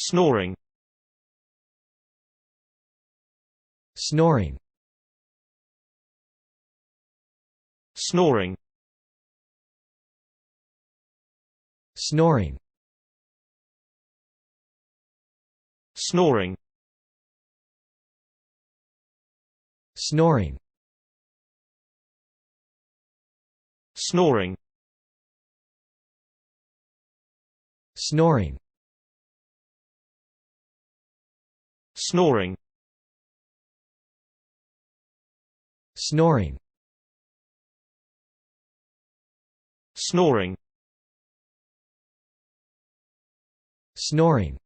Snoring. Snoring. Snoring. Snoring. Snoring. Snoring. Snoring. Snoring. Snoring. Snoring. Snoring. Snoring.